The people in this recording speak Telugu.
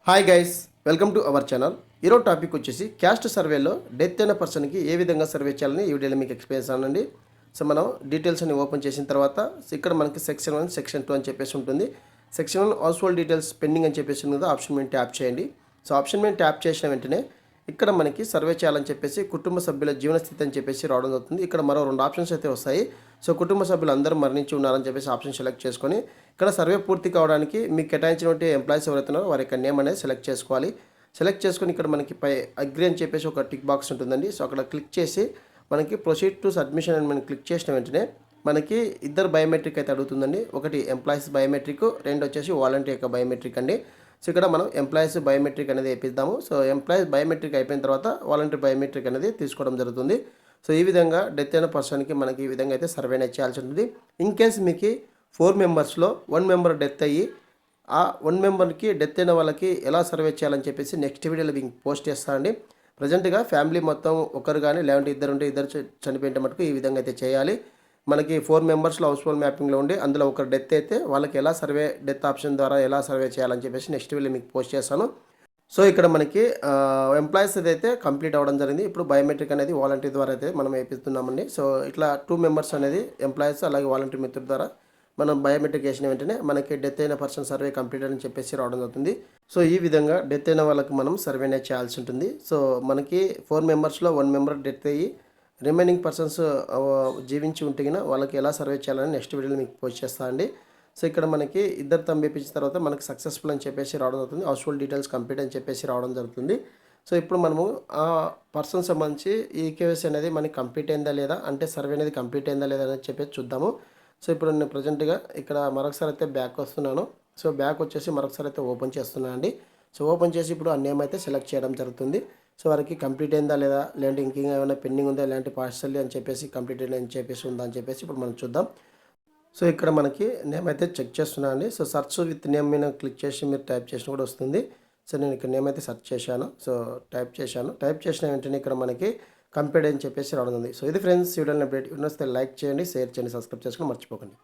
Hi guys, welcome to our channel. ఈరోజు టాపిక్ వచ్చేసి క్యాస్ట్ సర్వేలో డెత్ అయిన పర్సన్కి ఏ విధంగా సర్వే చేయాలని ఈ వీడియోలో మీకు ఎక్స్ప్లెయిన్ చేస్తానండి. సో మనం డీటెయిల్స్ అన్ని ఓపెన్ చేసిన తర్వాత ఇక్కడ మనకి సెక్షన్ 1 సెక్షన్ 2 అని చెప్పేసి ఉంటుంది. Section 1 house hold details pending అని చెప్పేసి ఉంది కదా, ఆప్షన్ మీద ట్యాప్ చేయండి. సో ఆప్షన్ మీద ట్యాప్ చేసిన వెంటనే ఇక్కడ మనకి సర్వే చేయాలని చెప్పేసి కుటుంబ సభ్యుల జీవన స్థితి అని చెప్పేసి రావడం జరుగుతుంది. ఇక్కడ మరో 2 ఆప్షన్స్ అయితే వస్తాయి. సో కుటుంబ సభ్యులు అందరూ మరణించి ఉన్నారని చెప్పేసి ఆప్షన్ సెలెక్ట్ చేసుకొని ఇక్కడ సర్వే పూర్తి కావడానికి మీకు కేటాయించినటువంటి ఎంప్లాయీస్ ఎవరైతే ఉన్నారో వారి యొక్క నేమ్ అనేది సెలెక్ట్ చేసుకోవాలి. సెలెక్ట్ చేసుకొని ఇక్కడ మనకి పై అగ్రి అని చెప్పేసి ఒక టిక్ బాక్స్ ఉంటుందండి. సో అక్కడ క్లిక్ చేసి మనకి ప్రొసీడ్ టు సబ్మిషన్ అని మనం క్లిక్ చేసిన వెంటనే మనకి ఇద్దరు బయోమెట్రిక్ అయితే అడుగుతుందండి. ఒకటి ఎంప్లాయీస్ బయోమెట్రిక్, రెండు వచ్చేసి వాలంటీర్ యొక్క బయోమెట్రిక్ అండి. సో ఇక్కడ మనం ఎంప్లాయీస్ బయోమెట్రిక్ అనేది వేపిద్దాము. సో ఎంప్లాయీస్ బయోమెట్రిక్ అయిపోయిన తర్వాత వాలంటీర్ బయోమెట్రిక్ అనేది తీసుకోవడం జరుగుతుంది. సో ఈ విధంగా డెత్ అయిన పర్సన్కి మనకి ఈ విధంగా అయితే సర్వే అనేది చేయాల్సి ఉంటుంది. ఇన్ కేస్ మీకు 4 మెంబర్స్లో 1 మెంబర్ డెత్ అయ్యి ఆ 1 మెంబర్కి డెత్ అయిన వాళ్ళకి ఎలా సర్వే చేయాలని చెప్పేసి నెక్స్ట్ వీడియోలో మీకు పోస్ట్ చేస్తానండి. ప్రజెంట్గా ఫ్యామిలీ మొత్తం ఒకరు కానీ లేదంటే ఇద్దరు ఉంటే ఇద్దరు చనిపోయిన మటుకు ఈ విధంగా అయితే చేయాలి. మనకి 4 మెంబర్స్లో హౌస్ హోల్డ్ మ్యాపింగ్లో ఉండి అందులో ఒకరు డెత్ అయితే వాళ్ళకి ఎలా సర్వే డెత్ ఆప్షన్ ద్వారా ఎలా సర్వే చేయాలని చెప్పేసి నెక్స్ట్ వీడియో మీకు పోస్ట్ చేస్తాను. సో ఇక్కడ మనకి ఎంప్లాయీస్ అయితే కంప్లీట్ అవ్వడం జరిగింది. ఇప్పుడు బయోమెట్రిక్ అనేది వాలంటీర్ ద్వారా అయితే మనం వేపిస్తున్నామండి. సో ఇట్లా 2 మెంబర్స్ అనేది ఎంప్లాయీస్ అలాగే వాలంటీర్ మిత్రుల ద్వారా మనం బయోమెట్రిక్ వేసిన వెంటనే మనకి డెత్ అయిన పర్సన్ సర్వే కంప్లీట్ అని చెప్పేసి రావడం జరుగుతుంది. సో ఈ విధంగా డెత్ అయిన వాళ్ళకి మనం సర్వే అనేది చేయాల్సి ఉంటుంది. సో మనకి 4 మెంబర్స్లో 1 మెంబర్ డెత్ అయ్యి రిమైనింగ్ పర్సన్స్ జీవించి ఉంటే వాళ్ళకి ఎలా సర్వే చేయాలని నెక్స్ట్ వీడియోలో మీకు పోస్ట్ చేస్తాను అండి. సో ఇక్కడ మనకి ఇద్దరు తంబేపించిన తర్వాత మనకి సక్సెస్ఫుల్ అని చెప్పేసి రావడం జరుగుతుంది. హౌస్ హోల్డ్ డీటెయిల్స్ కంప్లీట్ అని చెప్పేసి రావడం జరుగుతుంది. సో ఇప్పుడు మనము ఆ పర్సన్ సంబంధించి ఈ కేవైసీ అనేది మనకి కంప్లీట్ అయిందా లేదా, అంటే సర్వే అనేది కంప్లీట్ అయిందా లేదా అని చెప్పేసి చూద్దాము. సో ఇప్పుడు నేను ప్రజెంట్గా ఇక్కడ మరొకసారి అయితే బ్యాక్ వస్తున్నాను. సో బ్యాక్ వచ్చేసి మరొకసారి అయితే ఓపెన్ చేస్తున్నాను అండి. సో ఓపెన్ చేసి ఇప్పుడు ఆ నేమ్ అయితే సెలెక్ట్ చేయడం జరుగుతుంది. సో వారికి కంప్లీట్ అయిందా లేదా, లేదంటే ఇంకేమైనా పెండింగ్ ఉందా, లేదంటే పార్షల్లీ అని చెప్పేసి కంప్లీట్ అని చెప్పేసి ఉందా అని చెప్పేసి ఇప్పుడు మనం చూద్దాం. సో ఇక్కడ మనకి నేమ్ అయితే చెక్ చేస్తున్నాను అండి. సో సర్చ్ విత్ నేమ్ మీద క్లిక్ చేసి మీరు టైప్ చేసిన కూడా వస్తుంది. సో నేను ఇక్కడ నేమ్ అయితే సెర్చ్ చేశాను. సో టైప్ చేసిన వెంటనే ఇక్కడ మనకి కంప్లీట్ అని చెప్పేసి రావడం ఉంది. సో ఇది ఫ్రెండ్స్, వీడియోని అప్డేట్ యూనివర్సిటీ లైక్ చేయండి, షేర్ చేయండి, సబ్స్క్రైబ్ చేసుకుని మర్చిపోకండి.